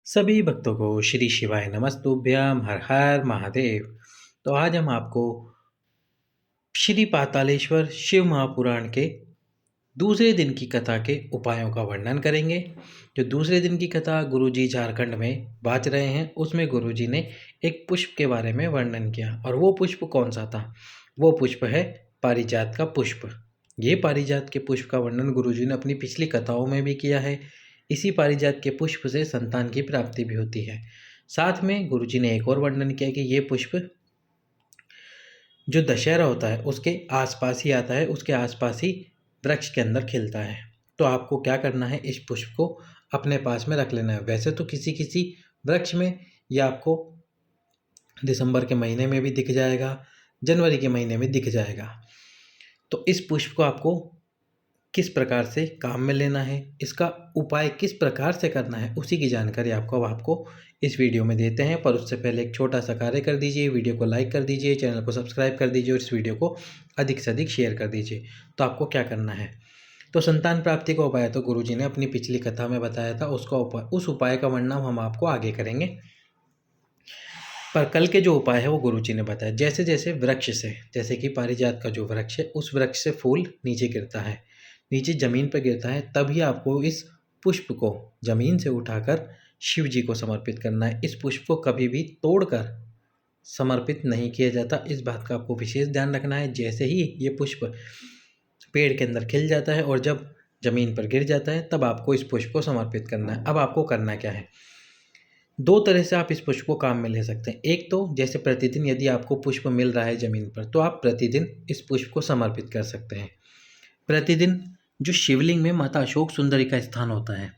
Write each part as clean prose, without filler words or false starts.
सभी भक्तों को श्री शिवाय नमस्तुभ्यम हर हर महादेव। तो आज हम आपको श्री पातालेश्वर शिव महापुराण के दूसरे दिन की कथा के उपायों का वर्णन करेंगे। जो दूसरे दिन की कथा गुरुजी झारखंड में बाँच रहे हैं, उसमें गुरुजी ने एक पुष्प के बारे में वर्णन किया। और वो पुष्प कौन सा था? वो पुष्प है पारिजात का पुष्प। ये पारिजात के पुष्प का वर्णन गुरुजी ने अपनी पिछली कथाओं में भी किया है। इसी पारिजात के पुष्प से संतान की प्राप्ति भी होती है। साथ में गुरुजी ने एक और वर्णन किया कि ये पुष्प जो दशहरा होता है उसके आसपास ही आता है, उसके आसपास ही वृक्ष के अंदर खिलता है। तो आपको क्या करना है, इस पुष्प को अपने पास में रख लेना है। वैसे तो किसी किसी वृक्ष में ये आपको दिसंबर के महीने में भी दिख जाएगा, जनवरी के महीने में दिख जाएगा। तो इस पुष्प को आपको किस प्रकार से काम में लेना है, इसका उपाय किस प्रकार से करना है, उसी की जानकारी आपको इस वीडियो में देते हैं। पर उससे पहले एक छोटा सा कार्य कर दीजिए, वीडियो को लाइक कर दीजिए, चैनल को सब्सक्राइब कर दीजिए और इस वीडियो को अधिक से अधिक शेयर कर दीजिए। तो आपको क्या करना है, तो संतान प्राप्ति का उपाय तो गुरुजी ने अपनी पिछली कथा में बताया था, उस उपाय का वर्णन हम आपको आगे करेंगे। पर कल के जो उपाय है वो गुरुजी ने बताया। जैसे जैसे वृक्ष से, जैसे कि पारिजात का जो वृक्ष है, उस वृक्ष से फूल नीचे गिरता है, नीचे ज़मीन पर गिरता है, तभी आपको इस पुष्प को ज़मीन से उठाकर शिव जी को समर्पित करना है। इस पुष्प को कभी भी तोड़कर समर्पित नहीं किया जाता, इस बात का आपको विशेष ध्यान रखना है। जैसे ही ये पुष्प पेड़ के अंदर खिल जाता है और जब ज़मीन पर गिर जाता है, तब आपको इस पुष्प को समर्पित करना है। अब आपको करना क्या है, दो तरह से आप इस पुष्प को काम में ले सकते हैं। एक तो जैसे प्रतिदिन यदि आपको पुष्प मिल रहा है ज़मीन पर, तो आप प्रतिदिन इस पुष्प को समर्पित कर सकते हैं। प्रतिदिन जो शिवलिंग में माता अशोक सुंदरी का स्थान होता है,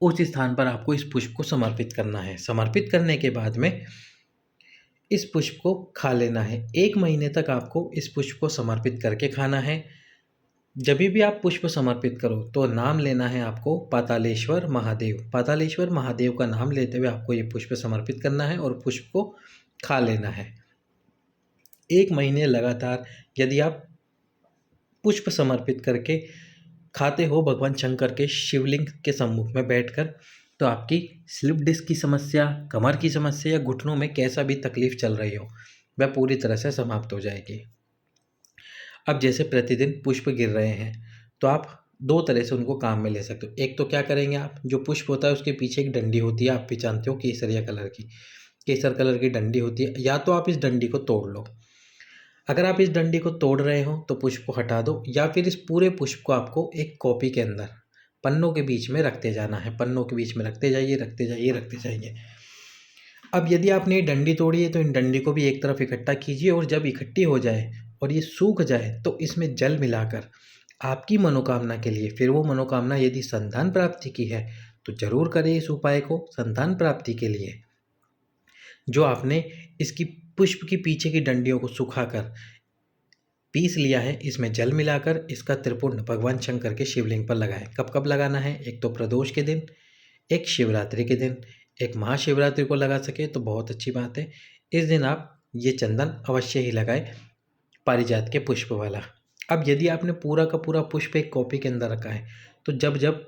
उस स्थान पर आपको इस पुष्प को समर्पित करना है। समर्पित करने के बाद में इस पुष्प को खा लेना है। 1 महीने तक आपको इस पुष्प को समर्पित करके खाना है। जब भी आप पुष्प समर्पित करो तो नाम लेना है आपको पातालेश्वर महादेव। पातालेश्वर महादेव का नाम लेते हुए आपको ये पुष्प समर्पित करना है और पुष्प को खा लेना है। 1 महीने लगातार यदि आप पुष्प समर्पित करके खाते हो भगवान शंकर के शिवलिंग के सम्मुख में बैठकर, तो आपकी स्लिप डिस्क की समस्या, कमर की समस्या या घुटनों में कैसा भी तकलीफ चल रही हो, वह पूरी तरह से समाप्त हो जाएगी। अब जैसे प्रतिदिन पुष्प गिर रहे हैं, तो आप 2 तरह से उनको काम में ले सकते हो। एक तो क्या करेंगे आप, जो पुष्प होता है उसके पीछे एक डंडी होती है, आप भी जानते हो, केसरिया कलर की, केसर कलर की डंडी होती है। या तो आप इस डंडी को तोड़ लो। अगर आप इस डंडी को तोड़ रहे हो तो पुष्प को हटा दो, या फिर इस पूरे पुष्प को आपको एक कॉपी के अंदर पन्नों के बीच में रखते जाना है। पन्नों के बीच में रखते जाइए, रखते जाइए, रखते जाइए। अब यदि आपने ये डंडी तोड़ी है तो इन डंडी को भी एक तरफ इकट्ठा कीजिए, और जब इकट्ठी हो जाए और ये सूख जाए तो इसमें जल मिलाकर आपकी मनोकामना के लिए, फिर वो मनोकामना यदि संतान प्राप्ति की है तो जरूर करें इस उपाय को संतान प्राप्ति के लिए। जो आपने इसकी पुष्प की पीछे की डंडियों को सुखाकर पीस लिया है, इसमें जल मिलाकर इसका त्रिपुंड भगवान शंकर के शिवलिंग पर लगाएं। कब कब लगाना है, एक तो प्रदोष के दिन, एक शिवरात्रि के दिन। एक महाशिवरात्रि को लगा सके तो बहुत अच्छी बात है। इस दिन आप ये चंदन अवश्य ही लगाएं, पारिजात के पुष्प वाला। अब यदि आपने पूरा का पूरा पुष्प एक कॉपी के अंदर रखा है, तो जब जब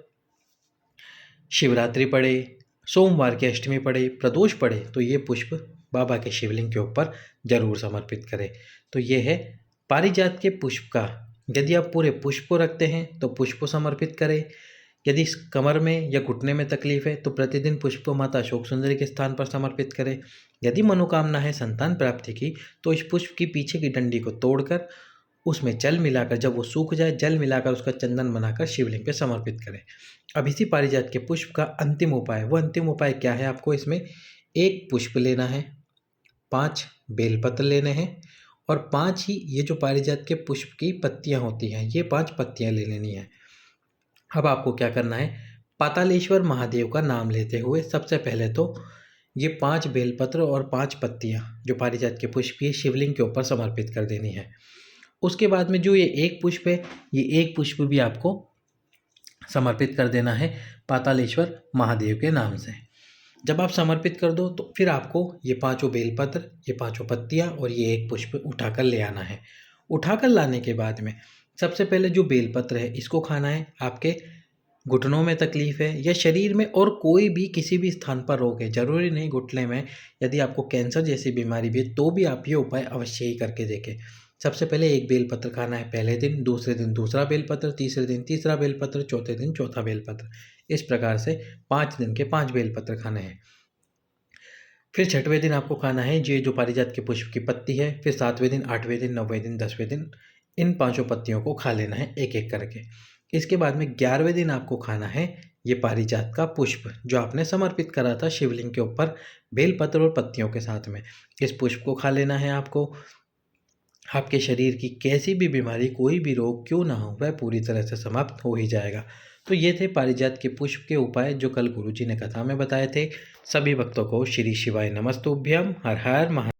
शिवरात्रि पड़े, सोमवार की अष्टमी पड़े, प्रदोष पड़े, तो ये पुष्प बाबा के शिवलिंग के ऊपर जरूर समर्पित करें। तो ये है पारिजात के पुष्प का। यदि आप पूरे पुष्प को रखते हैं तो पुष्प को समर्पित करें। यदि इस कमर में या घुटने में तकलीफ है तो प्रतिदिन पुष्प को माता अशोक सुंदरी के स्थान पर समर्पित करें। यदि मनोकामना है संतान प्राप्ति की, तो इस पुष्प की पीछे की डंडी को तोड़कर उसमें जल मिलाकर, जब वो सूख जाए, जल मिलाकर उसका चंदन बनाकर शिवलिंग पे समर्पित करें। अब इसी पारिजात के पुष्प का अंतिम उपाय, वो अंतिम उपाय क्या है, आपको इसमें 1 पुष्प लेना है, 5 बेलपत्र लेने हैं, और 5 ही ये जो पारिजात के पुष्प की पत्तियां होती हैं, ये 5 पत्तियां ले लेनी है। अब आपको क्या करना है, पातालेश्वर महादेव का नाम लेते हुए सबसे पहले तो ये 5 बेलपत्र और 5 पत्तियां जो पारिजात के पुष्प की शिवलिंग के ऊपर समर्पित कर देनी है। उसके बाद में जो ये 1 पुष्प है, ये 1 पुष्प भी आपको समर्पित कर देना है पातालेश्वर महादेव के नाम से। जब आप समर्पित कर दो तो फिर आपको ये 5 बेलपत्र, ये 5 पत्तियां और ये 1 पुष्प उठाकर ले आना है। उठाकर लाने के बाद में सबसे पहले जो बेलपत्र है इसको खाना है। आपके घुटनों में तकलीफ है या शरीर में और कोई भी किसी भी स्थान पर रोग है, ज़रूरी नहीं घुटने में, यदि आपको कैंसर जैसी बीमारी भी है तो भी आप ये उपाय अवश्य ही करके देखें। सबसे पहले एक बेलपत्र खाना है पहले दिन, दूसरे दिन दूसरा बेलपत्र, तीसरे दिन तीसरा बेलपत्र, चौथे दिन चौथा बेलपत्र। इस प्रकार से 5 दिन के 5 बेलपत्र खाने हैं। फिर छठवें दिन आपको खाना है ये जो पारिजात के पुष्प की पत्ती है। फिर 7वें दिन, 8वें दिन, 9वें दिन, 10वें दिन इन 5 पत्तियों को खा लेना है एक-एक करके। इसके बाद में 11वें दिन आपको खाना है ये पारिजात का पुष्प जो आपने समर्पित करा था शिवलिंग के ऊपर बेलपत्र और पत्तियों के साथ में। इस पुष्प को खा लेना है आपको। आपके शरीर की कैसी भी बीमारी, कोई भी रोग क्यों ना हो, वह पूरी तरह से समाप्त हो ही जाएगा। तो ये थे पारिजात के पुष्प के उपाय जो कल गुरुजी ने कथा में बताए थे। सभी भक्तों को श्री शिवाय नमस्तुभ्यम। हर हर महा